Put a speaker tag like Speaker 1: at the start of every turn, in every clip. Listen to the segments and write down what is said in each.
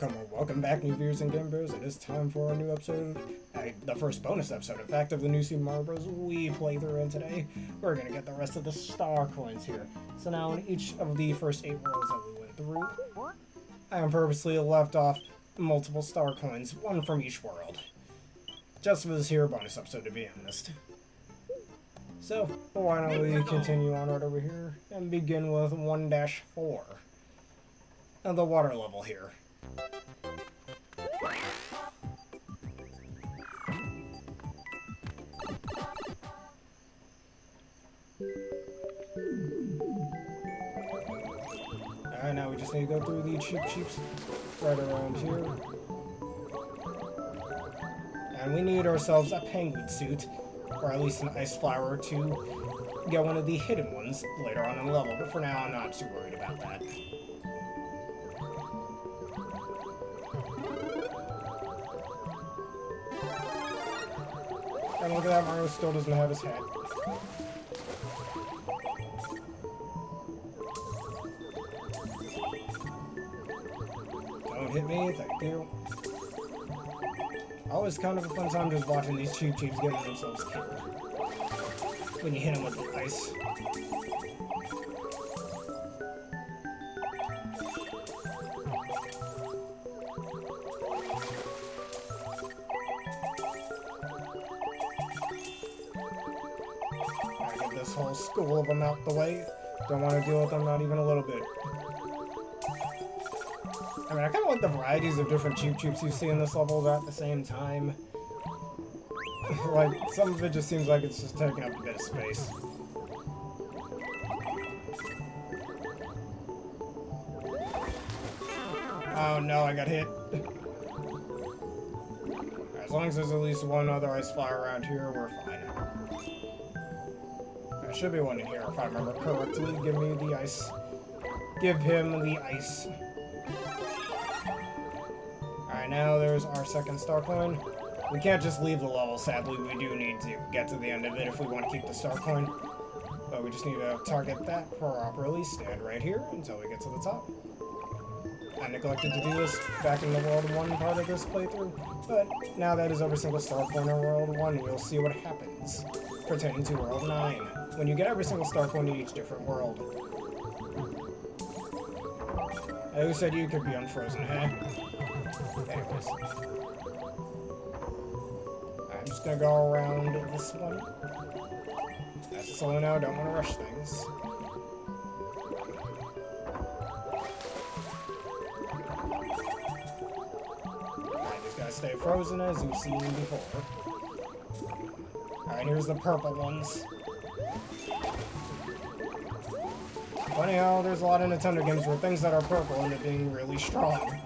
Speaker 1: Come on, welcome back, new viewers and Game Bros. It is time for a new episode, the first bonus episode, in fact, of the new Super Mario Bros. Wii playthrough, and today we're gonna get the rest of the star coins here. So now in each of the first 8 worlds that we went through, I am purposely left off multiple star coins, one from each world. Just for this here bonus episode, to be honest. So, why don't we continue on right over here, and begin with 1-4. And the water level here. Alright, now we just need to go through the cheeps right around here. And we need ourselves a penguin suit, or at least an ice flower to get one of the hidden ones later on in the level, but for now I'm not too worried about that. And look at that, Mario still doesn't have his hat. Don't hit me, thank you. Always kind of a fun time just watching these cheeps getting themselves killed. When you hit them with the ice. This whole school of them out the way. Don't want to deal with them, not even a little bit. I mean, I kind of like the varieties of different cheeps you see in this level, but at the same time, like, some of it just seems like it's just taking up a bit of space. Oh no, I got hit. As long as there's at least one other ice flower around here, we're fine. There should be one in here, if I remember correctly. Give me the ice. Give him the ice. Alright, now there's our second star coin. We can't just leave the level, sadly. We do need to get to the end of it if we want to keep the star coin. But we just need to target that properly. Stand right here until we get to the top. I neglected to do this back in the World 1 part of this playthrough, but now that is every single star coin in World 1, you'll see what happens pertaining to World 9. When you get every single star coin in each different world. Who said you could be unfrozen, huh? Anyways. I'm just gonna go around this one. Nice and slow now, don't want to rush things. Alright, just gotta stay frozen as you've seen before. Alright, here's the purple ones. Funny how there's a lot of Nintendo games where things that are purple end up being really strong.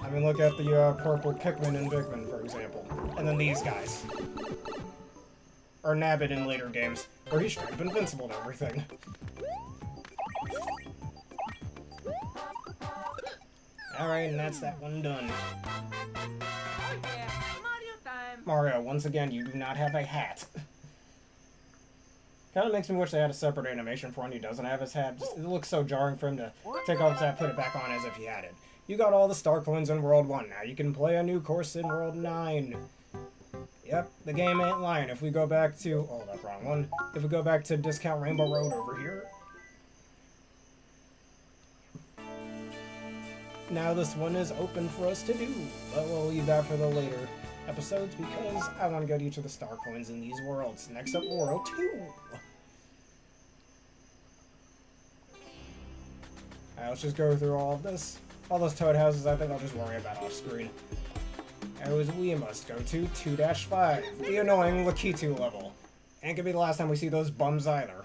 Speaker 1: I mean, look at the purple Pikmin in Pikmin, for example. And then these guys. Or Nabbit in later games, where he's straight up invincible to everything. Alright, and that's that one done.
Speaker 2: Oh yeah, Mario time!
Speaker 1: Mario, once again, you do not have a hat. Kind of makes me wish they had a separate animation for when he doesn't have his hat. Just, it looks so jarring for him to take off his hat, put it back on as if he had it. You got all the star coins in World 1 now. You can play a new course in World 9. Yep, the game ain't lying. If we go back to... Oh, that's wrong one. If we go back to Discount Rainbow Road over here. Now this one is open for us to do. But we'll leave that for the later episodes because I want to go to each of the star coins in these worlds. Next up, World 2. Alright, let's just go through all of this. All those toad houses, I think I'll just worry about off screen. As we must go to 2-5, the annoying Lakitu level. Ain't gonna be the last time we see those bums either.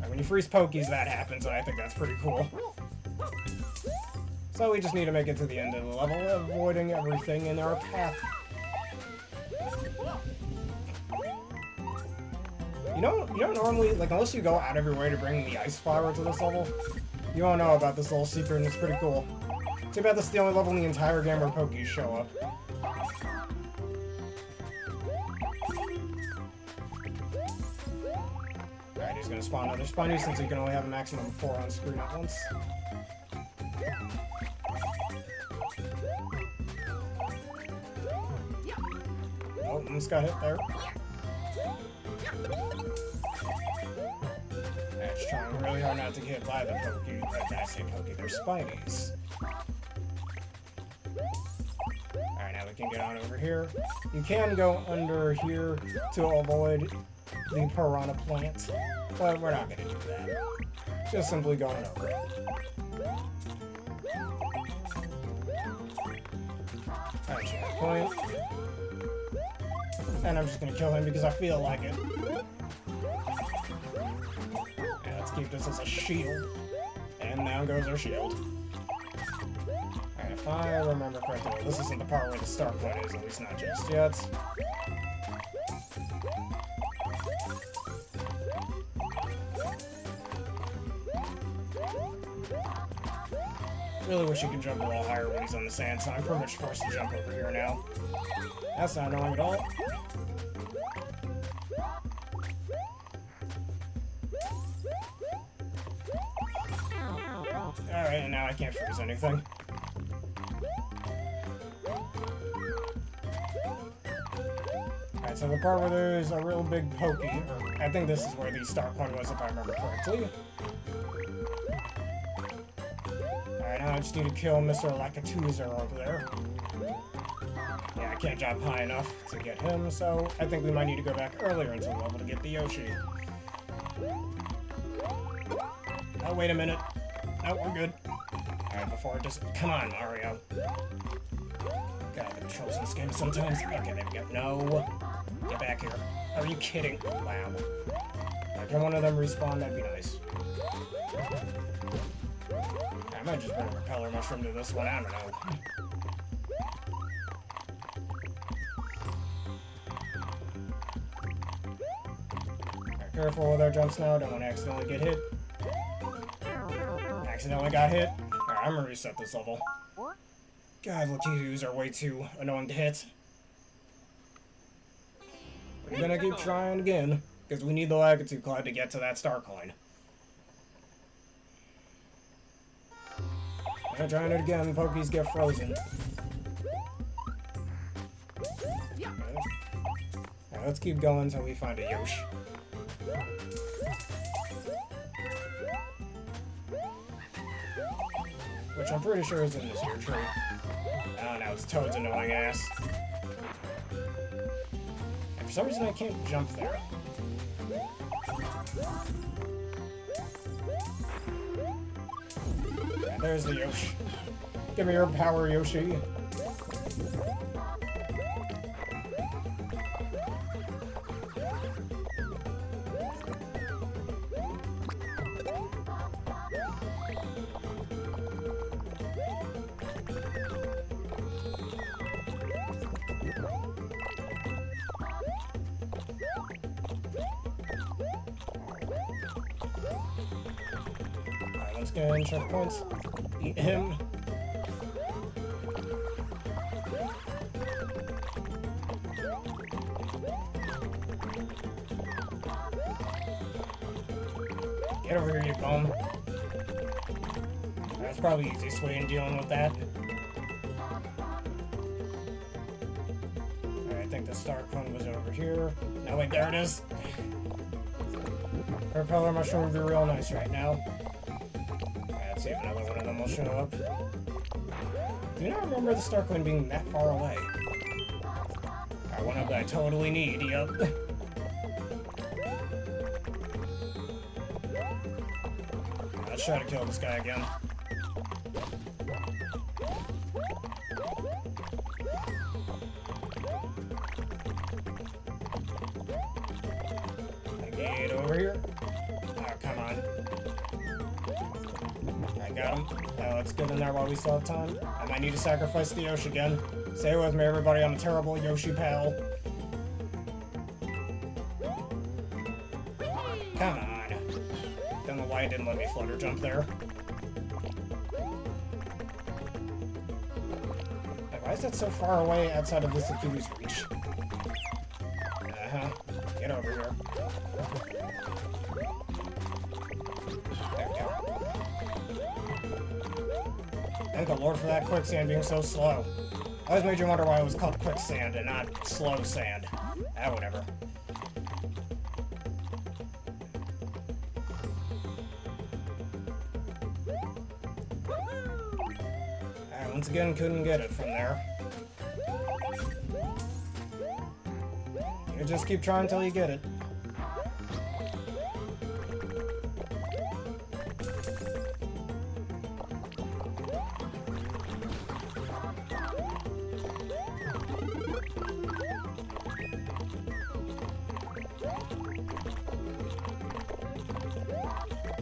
Speaker 1: When you freeze Pokies, that happens, and I think that's pretty cool. So we just need to make it to the end of the level, avoiding everything in our path. You don't normally, like, unless you go out of your way to bring the ice flower to this level, you won't know about this little secret, and it's pretty cool. Too bad this is the only level in the entire game where Pokies show up. gonna spawn another Spiny since you can only have a maximum of 4 on screen at once. Oh, almost got hit there. Just trying really hard not to get hit by the Pokey. I say Pokey, they're Spinies. Alright, now we can get on over here. You can go under here to avoid the Piranha Plant, but we're not going to do that. Just simply going over it. Alright, checkpoint. And I'm just going to kill him because I feel like it. Yeah, let's keep this as a shield. And down goes our shield. Alright, if I remember correctly, well, this isn't the part where the star point is, at least not just yet. Really wish you could jump a little higher when he's on the sand, so I'm pretty much forced to jump over here now. That's not annoying at all. Alright, and now I can't freeze anything. Alright, so the part where there's a real big Pokey, or I think this is where the star coin was if I remember correctly. Alright, now I just need to kill Mr. Lakatuzer over there. Yeah, I can't jump high enough to get him, so I think we might need to go back earlier into the level to get the Yoshi. Oh, wait a minute. No, we're good. Alright, before it just... Come on, Mario. God, the controls in this game sometimes... Okay, there we go. No. Get back here. Are you kidding? Wow. Can one of them respawn? That'd be nice. I might just bring a repeller mushroom to this one. I don't know. Alright, careful with our jumps now. Don't want to accidentally get hit. Accidentally got hit. Alright, I'm gonna reset this level. God, Lakitus are way too annoying to hit. We're gonna keep trying again, because we need the Lakitu Cloud to get to that star coin. I'm trying it again, Pokies get frozen. Okay. Now let's keep going until we find a Yoshi. Which I'm pretty sure is in this here tree. Oh no, it's Toad's annoying ass. And for some reason I can't jump there. Yeah, there's the Yoshi. Give me your power, Yoshi. Let's get in checkpoints. Eat him. Get over here, you bum. That's probably the easiest way in dealing with that. Alright, I think the star cone was over here. No, wait, there it is. Repeller mushroom would be real nice right now. Let's see if another one of them will show up. Do you not remember the star coin being that far away? One of that I totally need, yep. Let's try to kill this guy again. Get over here. Oh, come on. I got him. Now let's get in there while we still have time. I might need to sacrifice the Yoshi again. Stay with me, everybody. I'm a terrible Yoshi pal. Come on. Don't know why it didn't let me flutter jump there. Like, why is that so far away outside of this Aki's reach? Get over here. Thank the Lord for that quicksand being so slow. I always made you wonder why it was called quicksand and not slow sand. Ah, whatever. Alright, once again, couldn't get it from there. You just keep trying until you get it.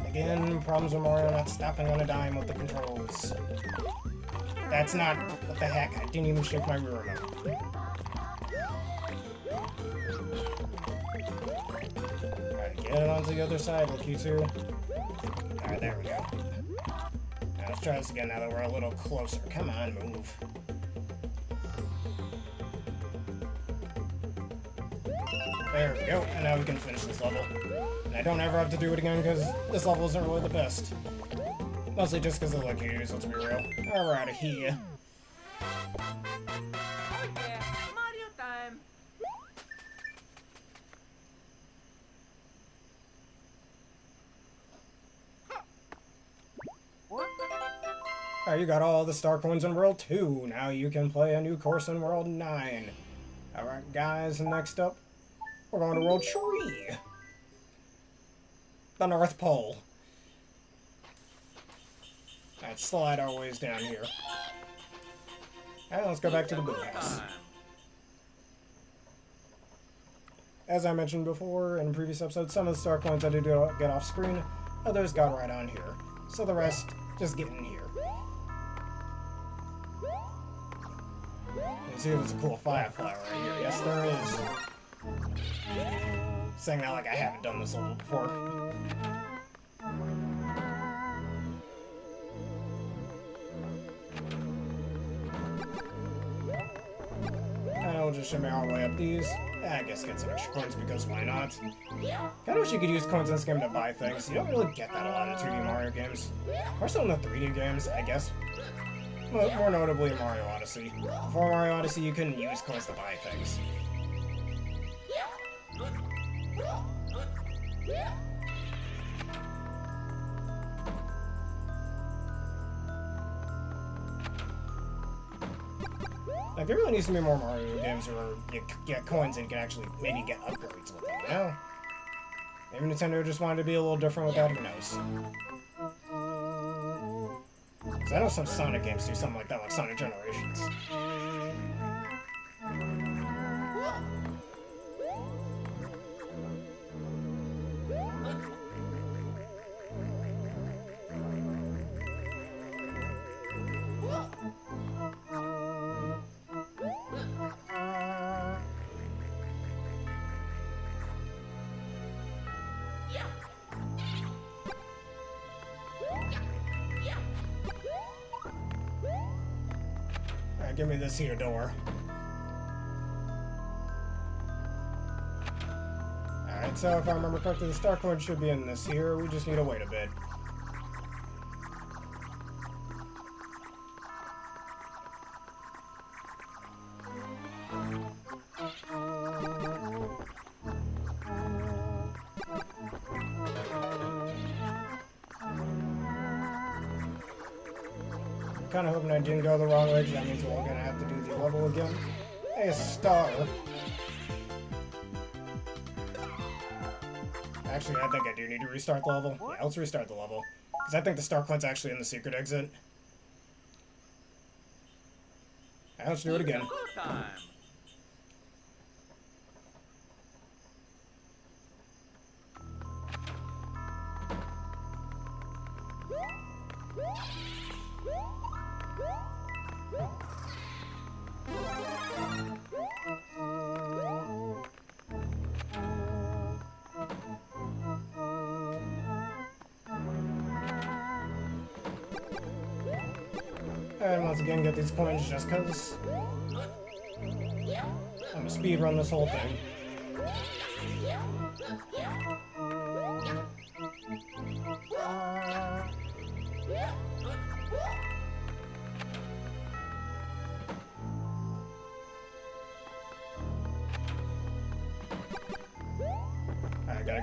Speaker 1: Again, problems with Mario not stopping on a dime with the controls. That's not... What the heck? I didn't even shake my rear remote. Alright, get it onto the other side with Q2. Alright, there we go. Now let's try this again now that we're a little closer. Come on, move. There we go, and now we can finish this level. And I don't ever have to do it again because this level isn't really the best. Mostly just because of the cues, let's be real. Alright, we're out of here.
Speaker 2: Oh yeah, Mario time.
Speaker 1: Alright, you got all the star coins in World 2. Now you can play a new course in World 9. Alright, guys, next up, we're going to World 3. The North Pole. Alright, slide our ways down here. Alright, let's go back to the boot house. As I mentioned before in previous episodes, some of the star coins I did get off screen, others got right on here. So the rest, just get in here. You see there's a cool firefly right here. Yes, there is. Saying that like I haven't done this level before. And we'll just shimmy our way up these. I guess get some extra coins because why not? Kinda wish you could use coins in this game to buy things. You don't really get that a lot in 2D Mario games. Or some of the 3D games, I guess. Well, more notably in Mario Odyssey. Before Mario Odyssey, you couldn't use coins to buy things. Like, there really needs to be more Mario games where you get coins and you can actually maybe get upgrades with them, you know? Maybe Nintendo just wanted to be a little different with that, who knows? Because I know some Sonic games do something like that, like Sonic Generations. Alright, give me this here door. Alright, so if I remember correctly, the star coin should be in this here. We just need to wait a bit. Kinda hoping I didn't go the wrong way, because that means we're all gonna have to do the level again. Hey, a star. Actually, I think I do need to restart the level. Yeah, let's restart the level. Because I think the star coin's actually in the secret exit. Alright, let's do it again.
Speaker 2: Go time.
Speaker 1: And once again, get these coins just because I'm gonna speedrun this whole thing.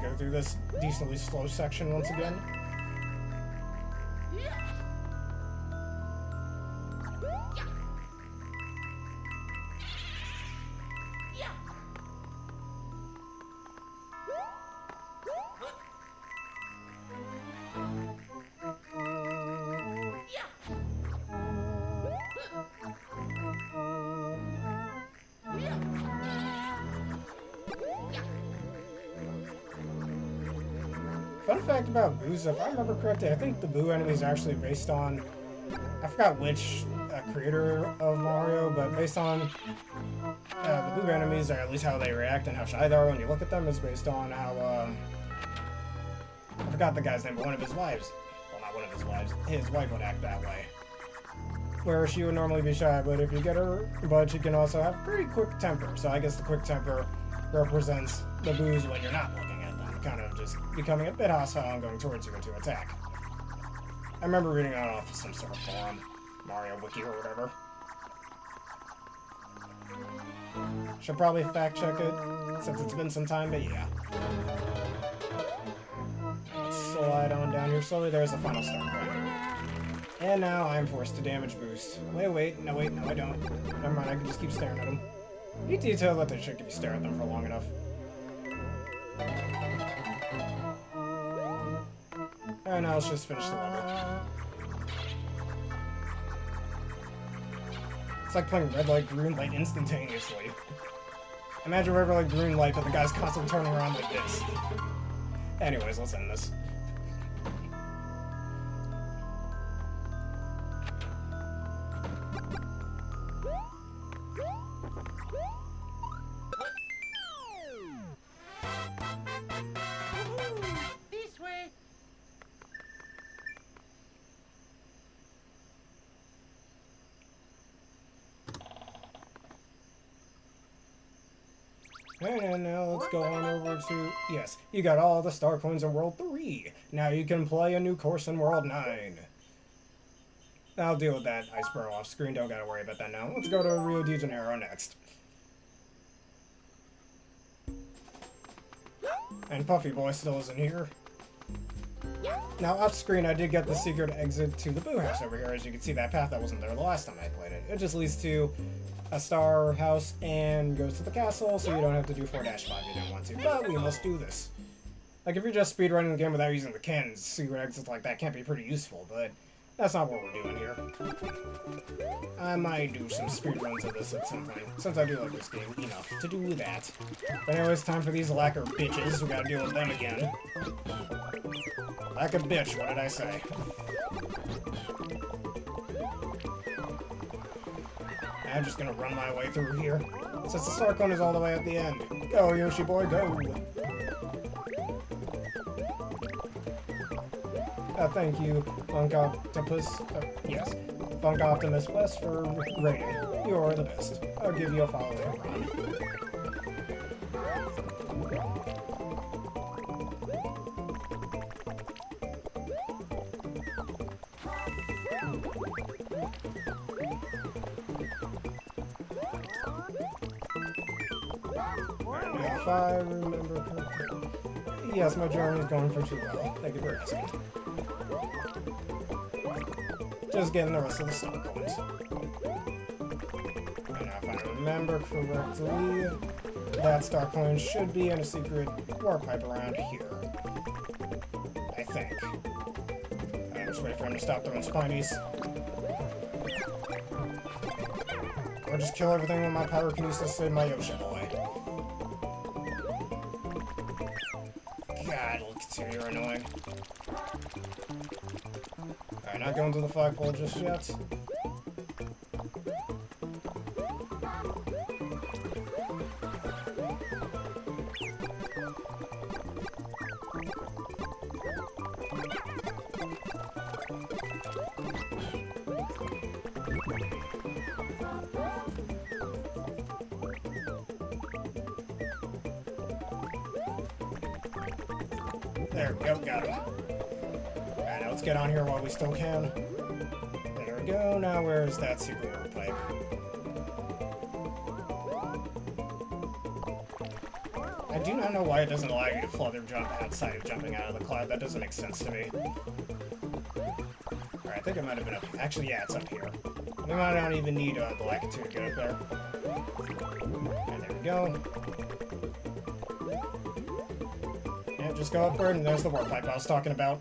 Speaker 1: go through this decently slow section once again. Fun fact about boos, if I remember correctly, I think the boo enemy is actually based on, I forgot which creator of Mario, but based on the boo enemies, or at least how they react and how shy they are when you look at them, is based on how, I forgot the guy's name, but one of his wives, well, not one of his wives, his wife would act that way. Where she would normally be shy, but if you get her, but she can also have pretty quick temper, so I guess the quick temper represents the boos when you're not looking at them, kind of just becoming a bit hostile and going towards you to attack. I remember reading it off some sort of forum, Mario Wiki or whatever. Should probably fact check it, since it's been some time, but yeah. Let's slide on down here slowly, there's the final start point. And now I'm forced to damage boost. Wait, no I don't. Never mind, I can just keep staring at them. You detail that they should if you stare at them for long enough. And now let's just finish the level. It's like playing red light, green light instantaneously. Imagine red light, green light, but the guy's constantly turning around like this. Anyways, let's end this.
Speaker 2: This way.
Speaker 1: And now let's go on over to... Yes, you got all the star coins in World 3. Now you can play a new course in World 9. I'll deal with that iceberg off screen, don't gotta worry about that now. Let's go to Rio de Janeiro next. And Puffy Boy still isn't here. Now off screen I did get the secret exit to the Boo House over here. As you can see, that path that wasn't there the last time I played it. It just leads to a star house and goes to the castle, so you don't have to do 4-5 if you don't want to. But we must do this. Like, if you're just speedrunning the game without using the cannons, secret exits like that can't be pretty useful, but that's not what we're doing here. I might do some speedruns of this at some point, since I do like this game enough to do that. But anyways, time for these lacquer bitches. We gotta deal with them again. Lacquer bitch, what did I say? I'm just gonna run my way through here, since the star cone is all the way at the end. Go, Yoshi boy, go! Thank you, Funk Octopus. Yes, Funk Optimus West for rating. You are the best. I'll give you a follow later on. If I remember correctly. Yes, my journey is going for too well. Thank you for asking. Just getting the rest of the star coins. And if I remember correctly, that star coin should be in a secret warp pipe around here. I think. I'm just waiting for him to stop throwing spinies. Or just kill everything with my pyrokinesis and my Yoshi boy. God, look at you, you're annoying. Alright, not going to the flagpole just yet. There we go, got him. Alright, now let's get on here while we still can. There we go, now where's that secret warp pipe? I do not know why it doesn't allow you to flutter jump outside of jumping out of the cloud. That doesn't make sense to me. Alright, I think it might have been up here. Actually, yeah, it's up here. We might not even need the Lakitu to get up there. And there we go. And just go upward, and there's the warp pipe I was talking about.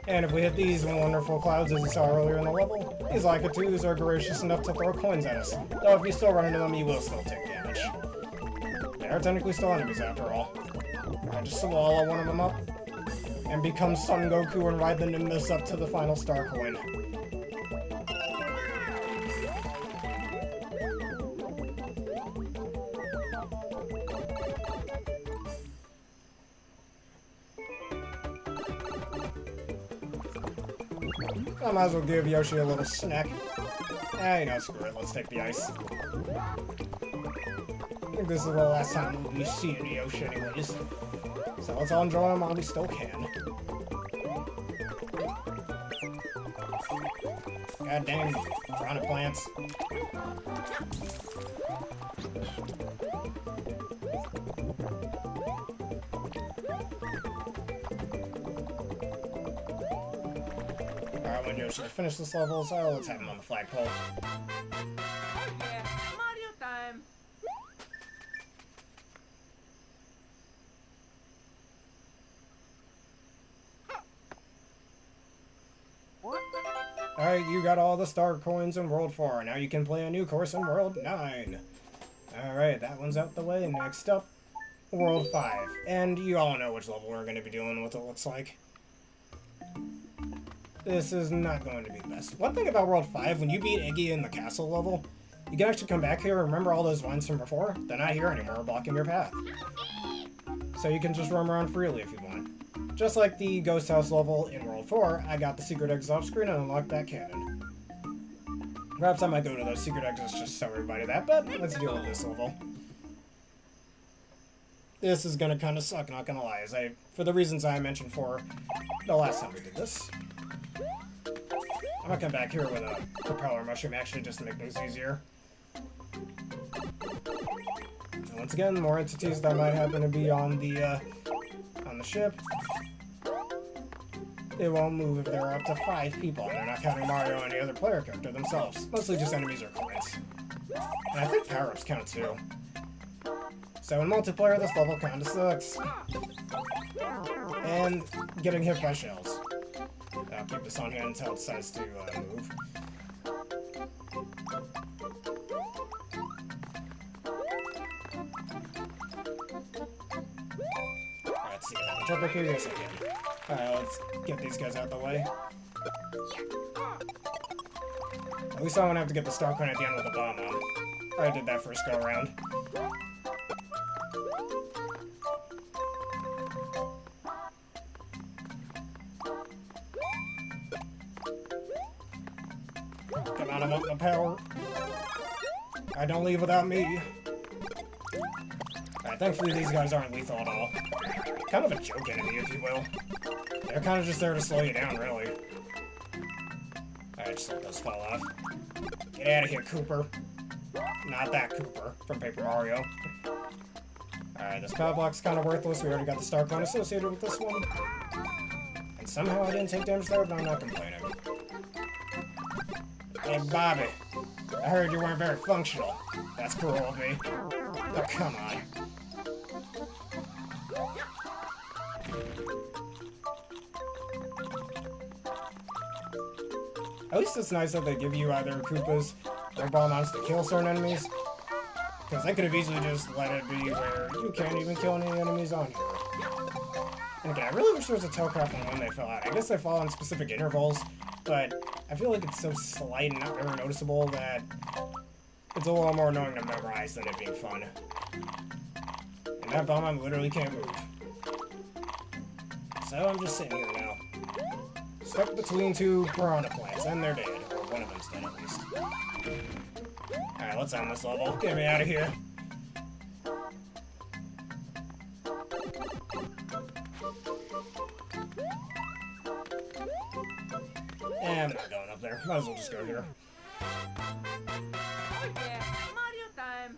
Speaker 1: And if we hit these wonderful clouds, as you saw earlier in the level, these Lakitus are gracious enough to throw coins at us. Though if you still run into them, you will still take damage. They are technically still enemies after all. I just swallow one of them up, and become Son Goku and ride the Nimbus up to the final star coin. I might as well give Yoshi a little snack. You know, screw it, let's take the ice. I think this is the last time we see Yoshi anyways. So let's all enjoy him while we still can. God dang, piranha plants. Alright, when Yoshi finish this level, so let's have him on the flagpole.
Speaker 2: Oh yeah, Mario time.
Speaker 1: Alright, you got all the star coins in World 4. Now you can play a new course in World 9. Alright, that one's out the way. Next up, World 5. And you all know which level we're going to be doing, what it looks like. This is not going to be the best. One thing about World 5, when you beat Iggy in the castle level, you can actually come back here and remember all those vines from before. They're not here anymore, blocking your path. So you can just roam around freely if you want. Just like the Ghost House level in World 4, I got the secret exits off screen and unlocked that cannon. Perhaps I might go to those secret exits just to show everybody that, but let's deal with this level. This is gonna kinda suck, not gonna lie, for the reasons I mentioned for the last time we did this. I'm gonna come back here with a propeller mushroom actually just to make things easier. And once again, more entities that might happen to be on the ship. They won't move if there are up to 5 people, and they're not counting Mario or any other player character themselves. Mostly just enemies or coins. And I think power-ups count too. So in multiplayer, this level kinda sucks. And getting hit by shells. I'll keep this on hand until it decides to move. Let's see if I can jump up here. Yes, I can. Alright, let's get these guys out of the way. At least I won't have to get the star coin at the end with a bomb on. I did that first go around. Come on, I want the power. Alright, don't leave without me. Alright, thankfully these guys aren't lethal at all. Kind of a joke enemy, if you will. They're kind of just there to slow you down, really. Alright, just let those fall off. Get out of here, Cooper. Not that Cooper from Paper Mario. Alright, this power block's kind of worthless. We already got the star coin associated with this one. And somehow I didn't take damage there, but I'm not complaining. Hey, Bobby. I heard you weren't very functional. That's cruel of me. Oh, come on. At least it's nice that they give you either Koopas or Bob-ombs to kill certain enemies. Because they could have easily just let it be where you can't even kill any enemies on here. And again, I really wish there was a telegraph on when they fell out. I guess they fall in specific intervals, but I feel like it's so slight and not very noticeable that it's a little more annoying to memorize than it being fun. And that Bob-omb literally can't move. So I'm just sitting here now. Stuck between 2 piranha plants, and they're dead. Or one of them's dead, at least. Alright, let's end this level. Get me out of here. And I'm not going up there. Might as well just go here.
Speaker 2: Oh yeah, Mario time.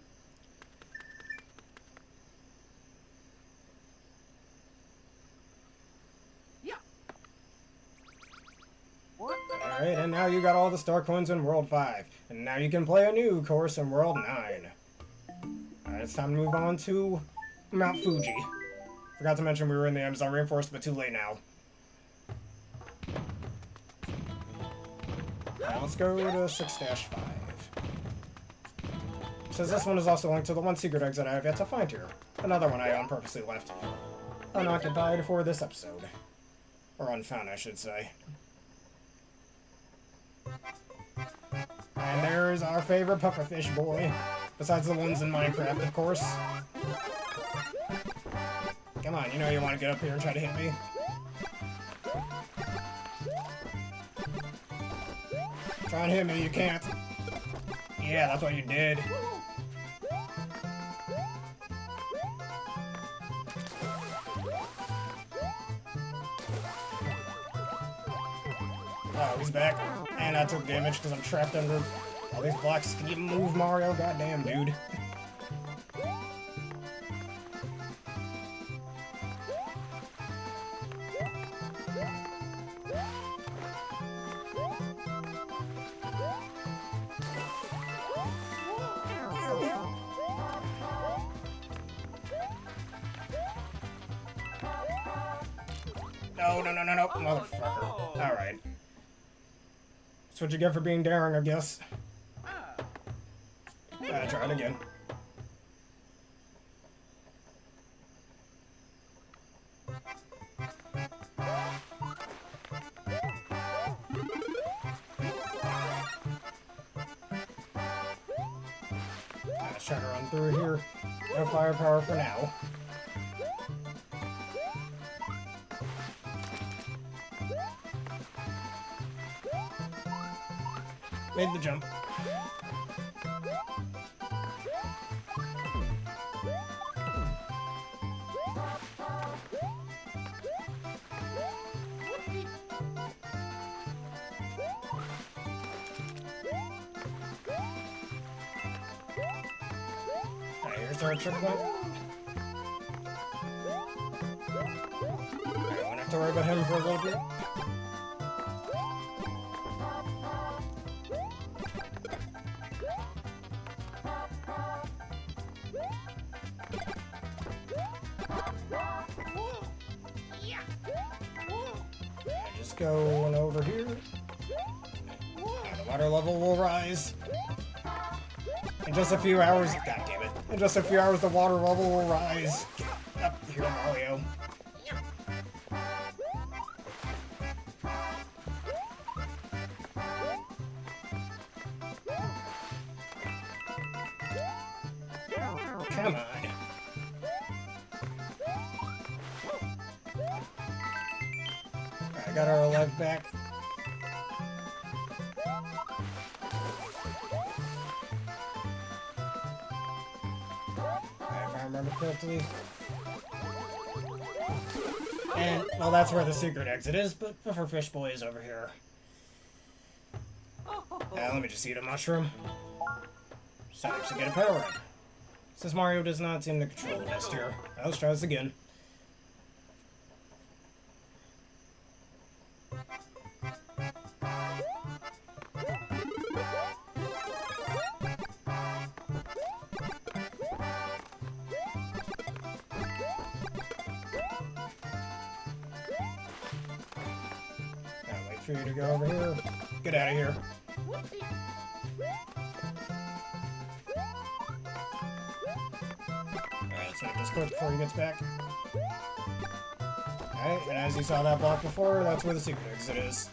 Speaker 1: Alright, and now you got all the star coins in World 5. And now you can play a new course in World 9. Alright, it's time to move on to Mount Fuji. Forgot to mention we were in the Amazon rainforest, but too late now. Now let's go to 6-5. Says this one is also linked to the one secret exit I have yet to find here. Another one I purposely left unoccupied for this episode. Or unfound, I should say. And there's our favorite pufferfish boy. Besides the ones in Minecraft, of course. Come on, you know you want to get up here and try to hit me. Try and hit me, you can't. Yeah, that's what you did. Oh, he's back. And I took damage because I'm trapped under all these blocks. Can you move, Mario? Goddamn, dude. No, motherfucker. Alright. That's what you get for being daring, I guess. Try it again. Let's try to run through here. No firepower for now. Made the jump. Alright, here's our trip point. Alright, won't have to worry about him for a little bit. Going over here. The water level will rise. In just a few hours, god damn it. In just a few hours, the water level will rise. Up here, Mario. Come on. I got our life back. If I remember correctly. And, well, that's where the secret exit is, but Fish Boy is over here. Let me just eat a mushroom. So to get a power up. Since Mario does not seem to control the best here. Let's try this again. For you to go over here. Get out of here. Alright, let's make this quick before he gets back. Alright, and as you saw that block before, that's where the secret exit is.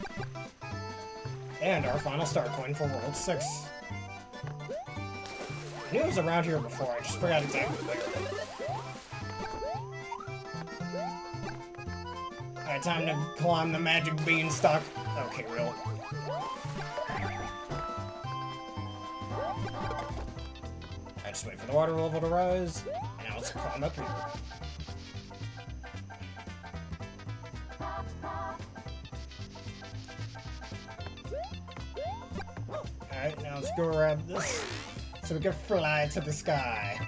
Speaker 1: And our final star coin for World 6. I knew it was around here before, I just forgot exactly where. Alright, time to climb the magic beanstalk. Okay, real. I just wait for the water level to rise, and now let's climb up here. Alright, now let's go grab this, so we can fly to the sky.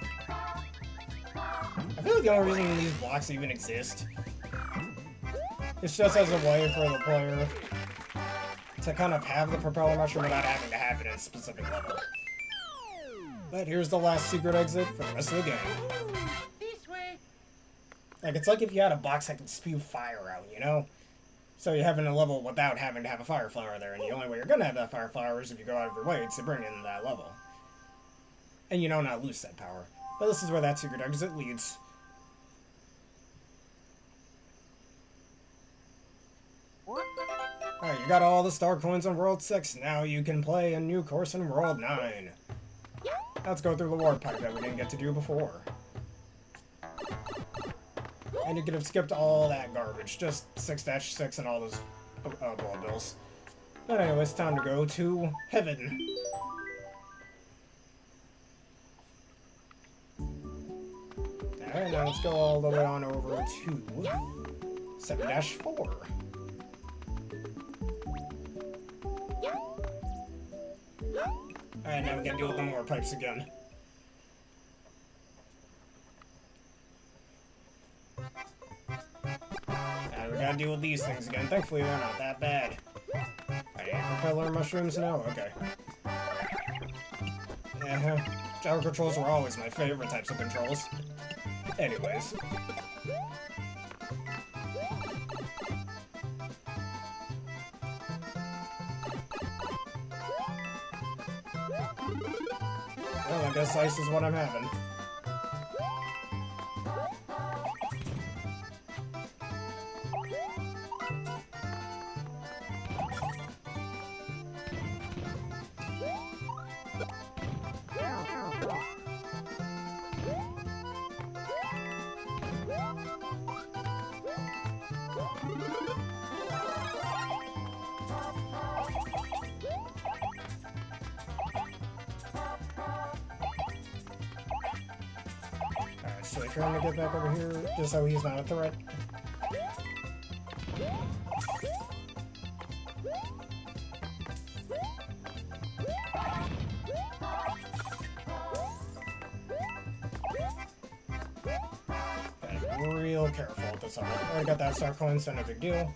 Speaker 1: I feel like the only reason these blocks even exist, it's just as a way for the player to kind of have the propeller mushroom without having to have it in a specific level. But here's the last secret exit for the rest of the game.
Speaker 2: This way.
Speaker 1: Like, it's like if you had a box that could spew fire out, you know? So you have in a level without having to have a fire flower there, and the only way you're gonna have that fire flower is if you go out of your way to bring in that level. And you know not lose that power. But this is where that secret exit leads. Alright, you got all the star coins on World 6. Now you can play a new course in World 9. Let's go through the warp pipe that we didn't get to do before. And you could have skipped all that garbage. Just 6-6 and all those blood bills. But anyway, it's time to go to Heaven. Alright, now let's go all the way on over to 7-4. Alright, now we gotta deal with the more pipes again. And we gotta deal with these things again. Thankfully, they're not that bad. Alright, propeller mushrooms now? Okay. Gyro controls were always my favorite types of controls. Anyways. Well, I guess ice is what I'm having. So trying to get back over here, just so he's not a threat. Okay, real careful at this level. Already got that star coin, so no big deal.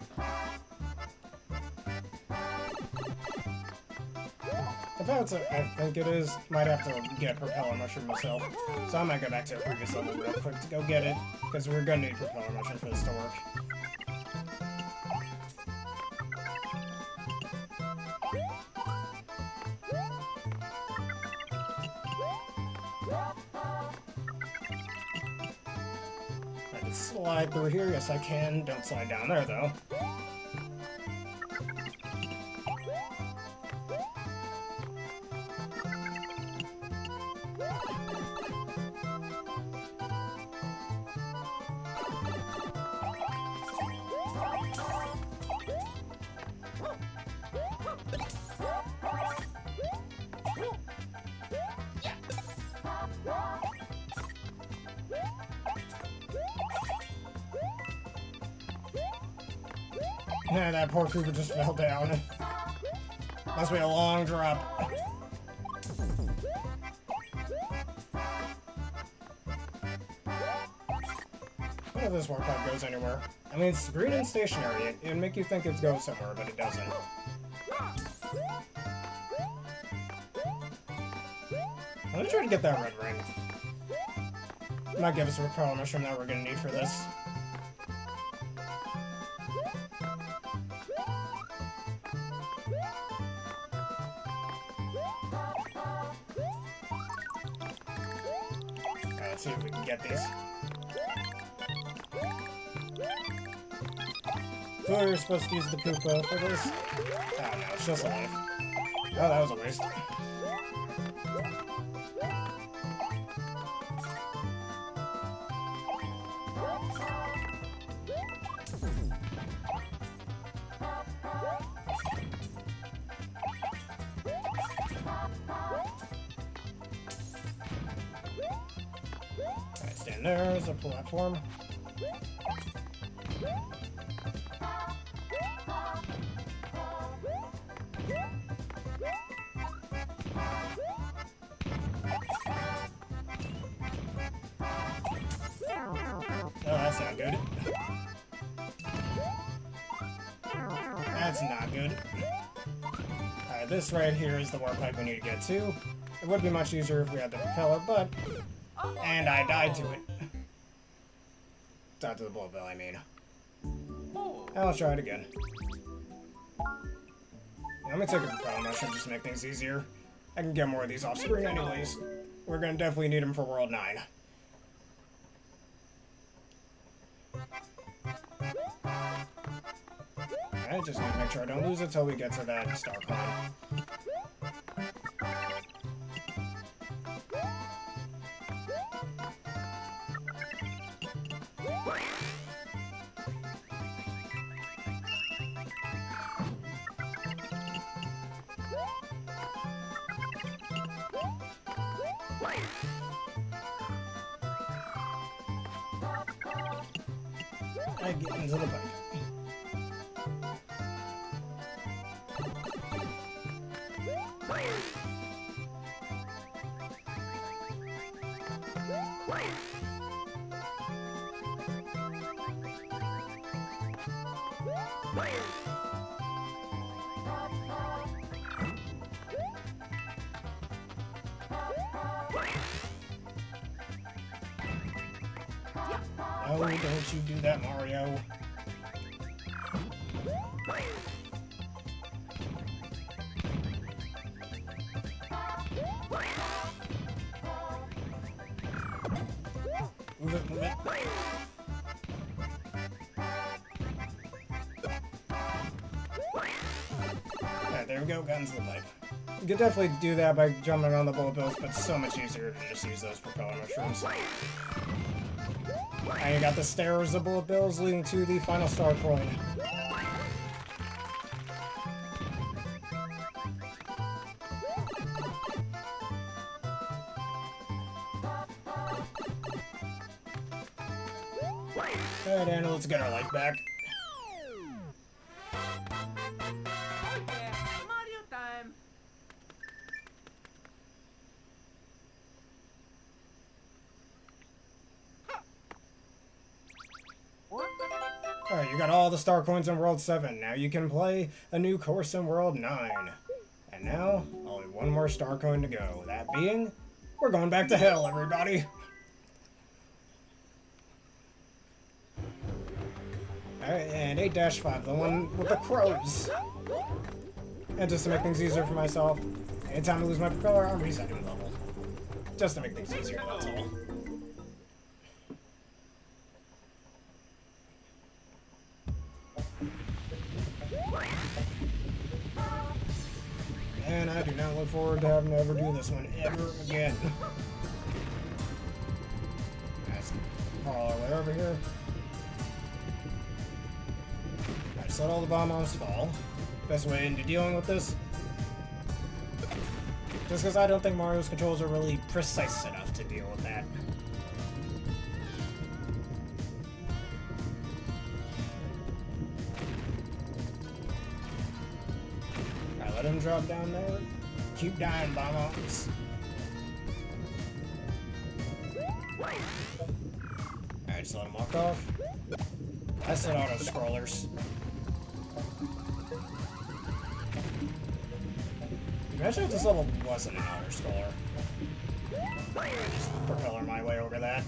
Speaker 1: If that's it, I think it is. Might have to get propeller mushroom myself. So I might go back to the previous level real quick to go get it, because we're gonna need propeller mushroom for this to work. I can slide through here, yes I can. Don't slide down there though. Yeah, that poor creeper just fell down. Must be a long drop. None of this warp pipe goes anywhere. I mean, it's green and stationary. It'd make you think it goes somewhere, but it doesn't. I'm gonna try to get that red ring. It might give us a repeller mushroom that we're gonna need for this. Alright, let's see if we can get these. I thought we were supposed to use the Koopa for this. Oh no, it's just a life. Oh, that was a waste. Alright, stand there, there's a platform. Oh, that's not good. That's not good. Alright, this right here is the warp pipe we need to get to. It would be much easier if we had the propeller, but... And I died to it. Died to the bullet bill, I mean. Now let's try it again. Let me take a propeller mushroom just to make things easier. I can get more of these off screen anyways. We're gonna definitely need them for World 9. Alright, just need to make sure I don't lose it till we get to that star coin. I get into the pipe. Oh, don't you do that, Mario. Move it, move it. Alright, there we go, got into the pipe. You could definitely do that by jumping on the bullet bills, but it's so much easier to just use those propeller mushrooms. And you got the stairs of bullet bills leading to the final star coin. Alright, Anna, let's get our life back.
Speaker 2: Oh yeah, Mario time.
Speaker 1: Alright, you got all the star coins in World 7. Now you can play a new course in World 9. And now, only one more star coin to go. That being, we're going back to hell, everybody. Alright, and 8-5, the one with the crows. And just to make things easier for myself, anytime I lose my propeller, I'm resetting the level. Just to make things easier, that's all. And I do not look forward to having to ever do this one ever again. Let's crawl our way over here. Alright, just let all the bomb-bombs fall. Best way into dealing with this. Just because I don't think Mario's controls are really precise enough to deal with that. Alright, let him drop down there. Keep dying, bomb-bombs. Alright, just let him walk off. I said auto-scrollers. Imagine if this level wasn't an auto-scroller. Just propeller my way over that.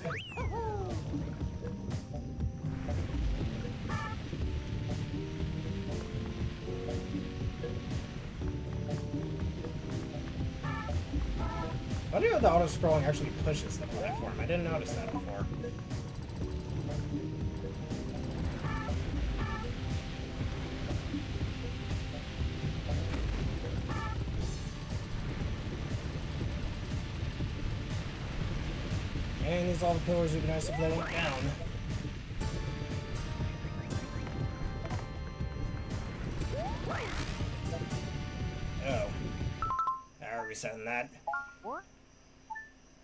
Speaker 1: I do know the auto-scrolling actually pushes the platform. I didn't notice that before. And these all the pillars would be nice if they went down. Oh. Alright, resetting that.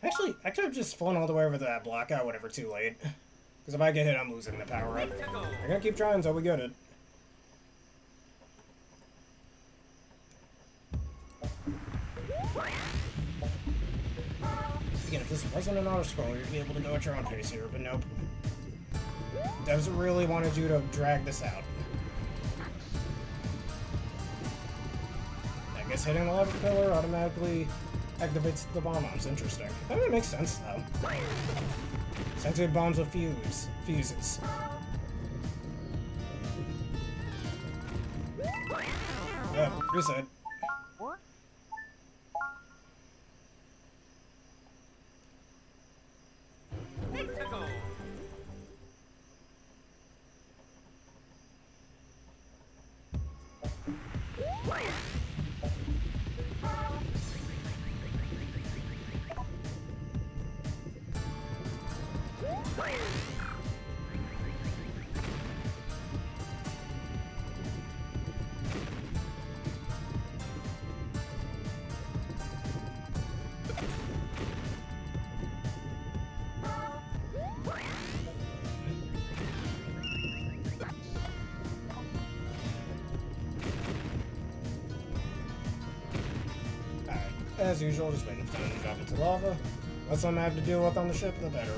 Speaker 1: Actually, I could have just flown all the way over to that block. I whatever, too late. Because if I get hit, I'm losing the power up. I'm gonna keep trying until we get it. Again, if this wasn't an auto-scroller, you'd be able to go at your own pace here, but nope. Devs really wanted you to drag this out. guess hitting the lava pillar automatically activates the bomb bombs. Interesting. That would make sense, though. Sensitive bombs with fuses. Oh, reset.
Speaker 2: Mexico.
Speaker 1: As usual, just waiting for time to drop into lava. Less I'm have to deal with on the ship, the better.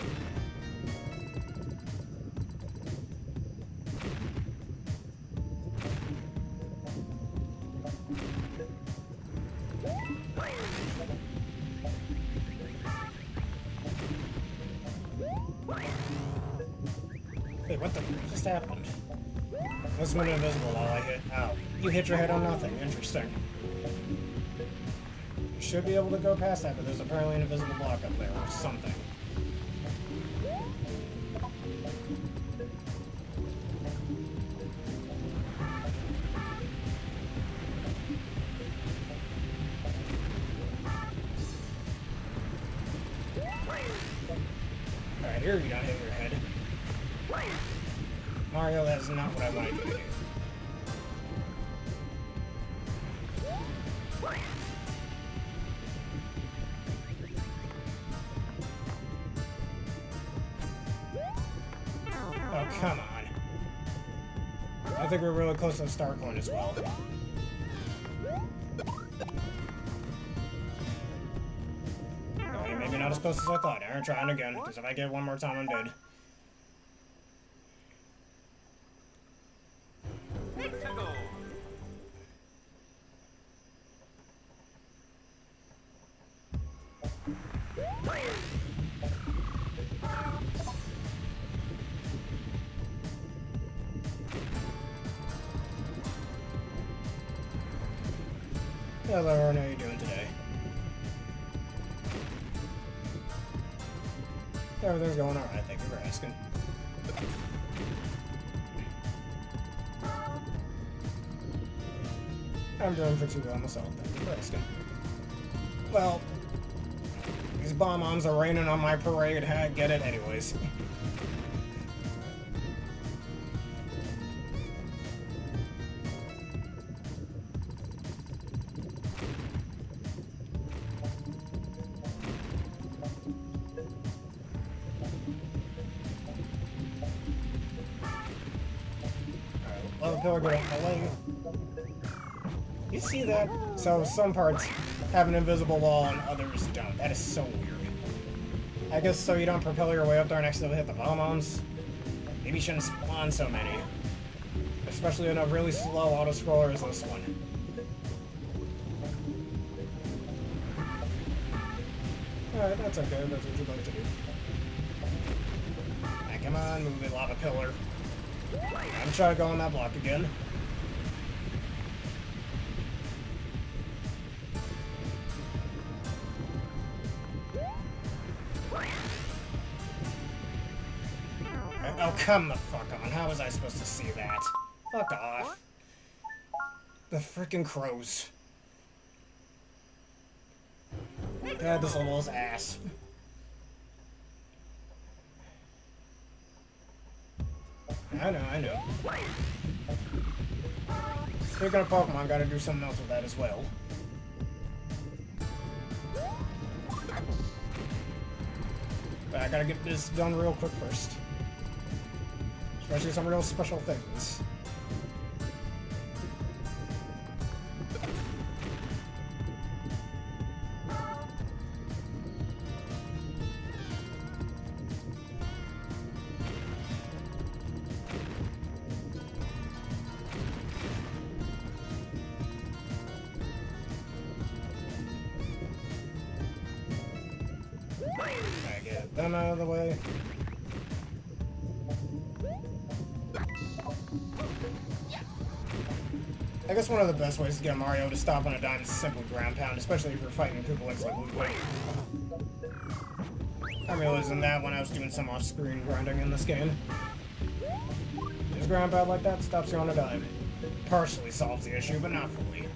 Speaker 1: Wait, what the just happened? Must have been invisible while I hit. Ow. You hit your head on nothing. Interesting. You should be able to go past that, but there's apparently an invisible block up there or something. Alright, here you don't hit your head. Mario, that is not what I wanted you to do. Oh, come on. I think we're really close to the star coin as well. Okay, maybe not as close as I thought. I'm trying again, because if I get one more time, I'm dead.
Speaker 2: Mexico.
Speaker 1: Yeah, Lauren, how are you doing today? Everything's going alright, thank you for asking. I'm doing pretty well myself, thank you for asking. Well, these bomb-bombs are raining on my parade, I get it anyways. Lava pillar get off my leg. You see that? So some parts have an invisible wall and others don't. That is so weird. I guess so you don't propel your way up there and accidentally hit the bomb-bombs. Maybe you shouldn't spawn so many. Especially in a really slow auto-scroller as this one. Alright, that's okay. That's what you'd like to do. Ah, come on, move it, lava pillar. I'm trying to go on that block again. Oh, come the fuck on. How was I supposed to see that? Fuck off. The frickin' crows. God, this level's ass. I know. Speaking of Pokemon, gotta do something else with that as well. But I gotta get this done real quick first. Especially some real special things. them out of the way. I guess one of the best ways to get Mario to stop on a dime is simply ground pound, especially if you're fighting Koopalings like Luigi. I'm realizing that when I was doing some off-screen grinding in this game. Just ground pound like that stops you on a dime. Partially solves the issue, but not fully.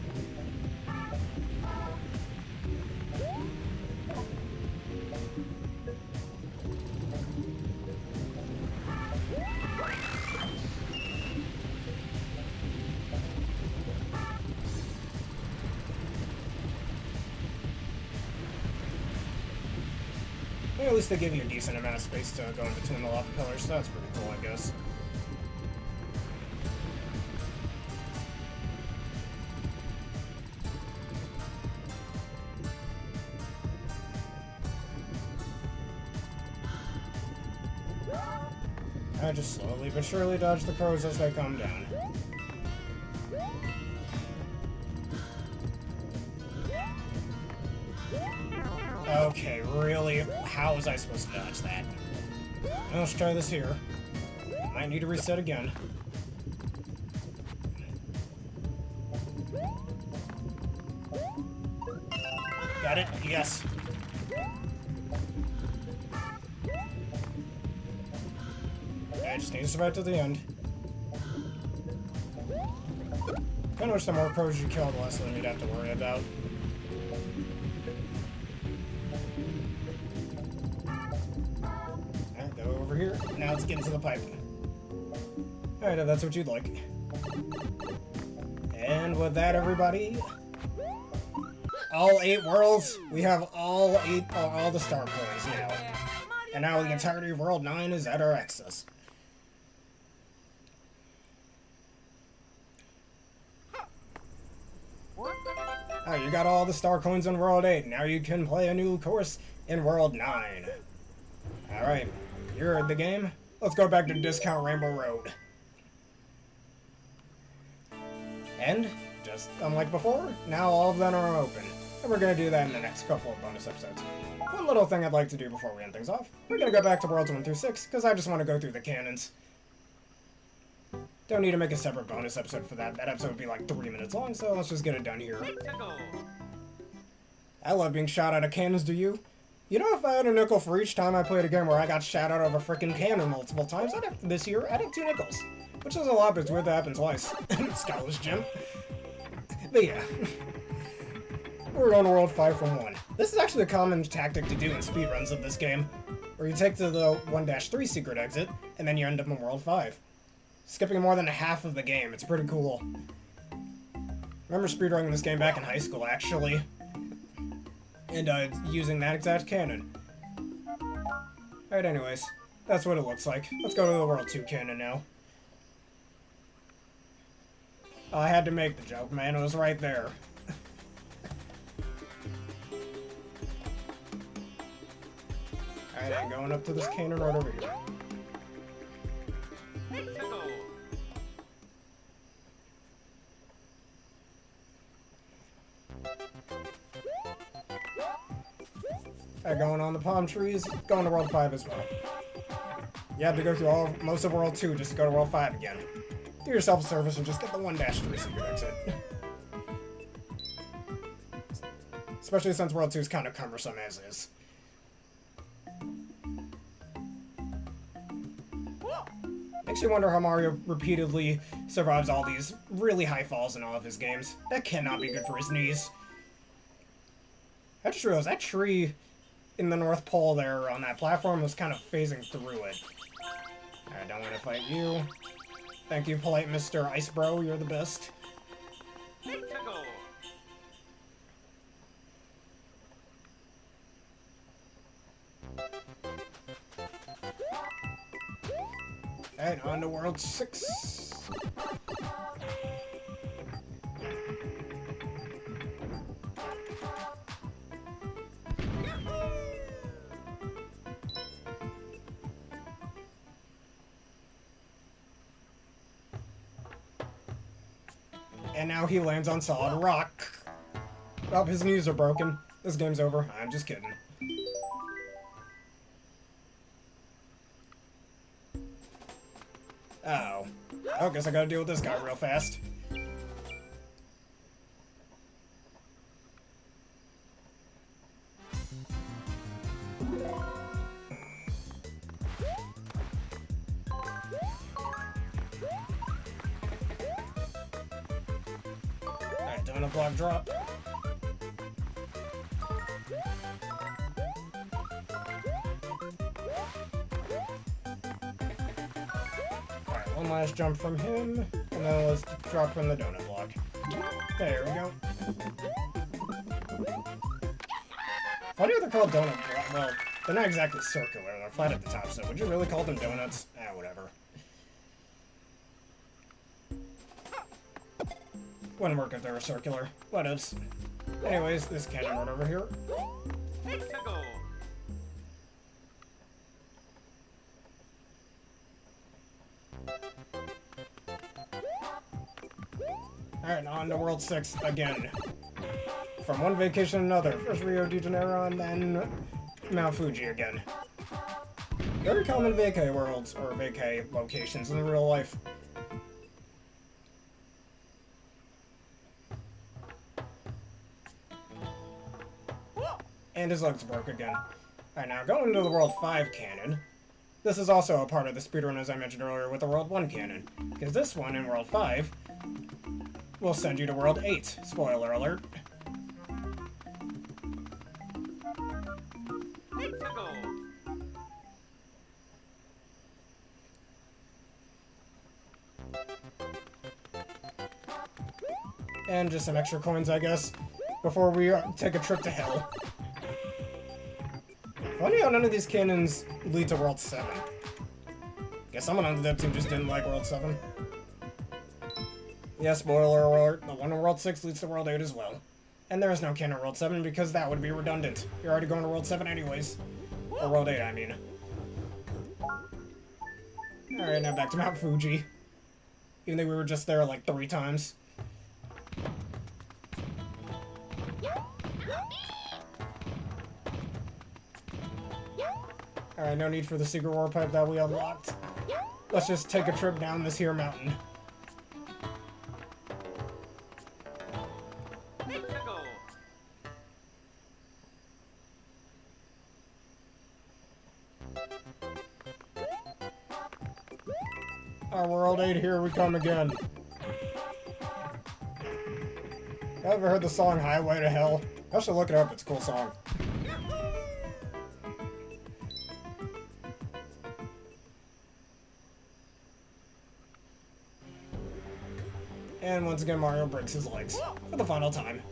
Speaker 1: At least they give you a decent amount of space to go in between the lava pillars, so that's pretty cool, I guess. I just slowly but surely dodge the crows as they come down. Okay, really? How was I supposed to dodge that? Well, let's try this here. Might need to reset again. Got it? Yes. I just need to survive to the end. Kinda wish the more crows you kill, the less of them you'd have to worry about. Alright, go over here. Now let's get into the pipe. Alright, if that's what you'd like. And with that, everybody, all 8 worlds, we have all the star coins now. And now the entirety of World 9 is at our access. Alright, you got all the star coins in World 8. Now you can play a new course in World 9. Alright, you're in the game. Let's go back to Discount Rainbow Road. And, just unlike before, now all of them are open. And we're going to do that in the next couple of bonus episodes. One little thing I'd like to do before we end things off. We're going to go back to Worlds 1 through 6, because I just want to go through the cannons. Don't need to make a separate bonus episode for that. That episode would be like 3 minutes long, so let's just get it done here. I love being shot out of cannons, do you? You know, if I had a nickel for each time I played a game where I got shot out of a freaking cannon multiple times, I'd have 2 nickels. Which is a lot, but it's weird that happened twice. Scholar's Gym. But yeah. We're on World 5 from 1. This is actually a common tactic to do in speedruns of this game, where you take to the 1-3 secret exit, and then you end up in World 5. Skipping more than half of the game, it's pretty cool. Remember speedrunning this game back in high school, actually. And, using that exact cannon. Alright, anyways. That's what it looks like. Let's go to the World 2 cannon now. Oh, I had to make the joke, man. It was right there. Alright, I'm going up to this cannon right over here. Alright, going on the palm trees, going to World 5 as well. You had to go through most of World 2 just to go to World 5 again. Do yourself a service and just get the 1-3 secret exit. Especially since World 2 is kind of cumbersome as is. Makes you wonder how Mario repeatedly survives all these really high falls in all of his games. That cannot be good for his knees. I just realized that tree in the North Pole there on that platform was kind of phasing through it. I don't want to fight you. Thank you, polite Mr. Ice Bro, you're the best. Alright, on to World 6. And now he lands on solid rock. Oh, his knees are broken. This game's over. I'm just kidding. Well, guess I gotta deal with this guy real fast. Alright, doing a block drop. Alright, one last jump from him, and then let's drop from the donut block. There we go. Funny how they're called donut block. Well, they're not exactly circular, they're flat at the top, so would you really call them donuts? Ah, whatever. Wouldn't work if they were circular. Whatevs. Anyways, this cannon right over here.
Speaker 2: Hexagon.
Speaker 1: Alright, on to World 6 again. From one vacation to another. First Rio de Janeiro and then Mount Fuji again. Very common vacay worlds, or vacay locations in real life. And his legs broke again. Alright, now going to the World 5 cannon. This is also a part of the speedrun, as I mentioned earlier, with the World 1 cannon. Because this one, in World 5, will send you to World 8. Spoiler alert.
Speaker 2: Hexagon.
Speaker 1: And just some extra coins, I guess, before we take a trip to hell. Funny how none of these cannons lead to World 7. Guess someone on the dev team just didn't like World 7. Yeah, spoiler alert, the one in World 6 leads to World 8 as well. And there is no cannon in World 7 because that would be redundant. You're already going to World 7 anyways. Or World 8, I mean. Alright, now back to Mount Fuji. Even though we were just there like 3 times. Alright, no need for the secret war pipe that we unlocked. Let's just take a trip down this here mountain.
Speaker 2: Hexagon.
Speaker 1: Our World 8, here we come again. Ever heard the song Highway to Hell? I should look it up, it's a cool song. And once again, Mario breaks his legs. For the final time.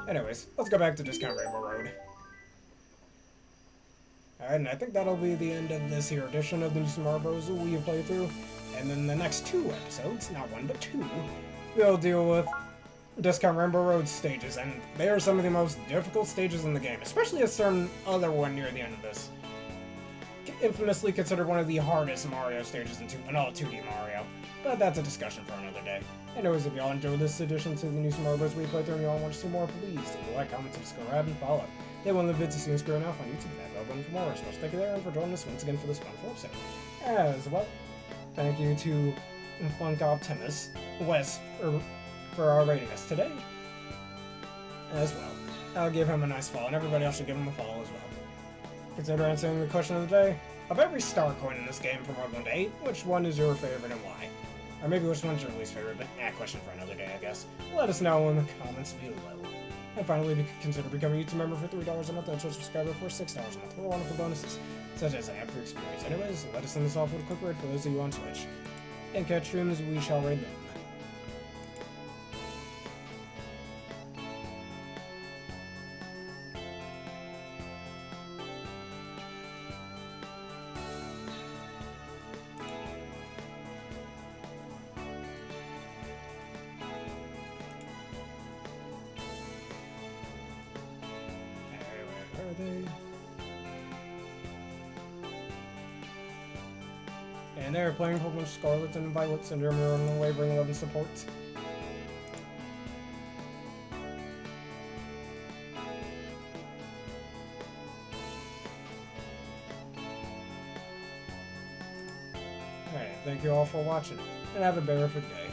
Speaker 1: Anyways, let's go back to Discount Rainbow Road. Alright, and I think that'll be the end of this here edition of the New Super Mario Bros. Wii playthrough. And then the next 2 episodes, not 1 but 2, we'll deal with Discount Rainbow Road stages. And they are some of the most difficult stages in the game, especially a certain other one near the end of this. Infamously considered one of the hardest Mario stages in all 2D Mario. But that's a discussion for another day. Anyways, if y'all enjoyed this edition to the New Super Mario Bros. Wii playthrough and y'all want to see more, please take a like, comment, subscribe, and follow. Hit one of the vids you see on screen off on YouTube, that bell button for more. So thank you there and for joining us once again for this wonderful episode. As well, thank you to Funk Optimus Wes for rating us today. As well, I'll give him a nice follow, and everybody else should give him a follow as well. Consider answering the question of the day. Of every star coin in this game from World 1 to 8, which one is your favorite and why? Or maybe which one's your least favorite, but question for another day, I guess. Let us know in the comments below. And finally, consider becoming a YouTube member for $3 a month and a subscriber for $6 a month for wonderful bonuses, such as an ad-free experience. Anyways, let us end this off with a quick raid for those of you on Twitch. And catch streams, we shall raid them. Where are they? And they're playing Pokemon Scarlet and Violet Syndrome and on the Wavering 11 support. Alright, thank you all for watching. and have a berrific day.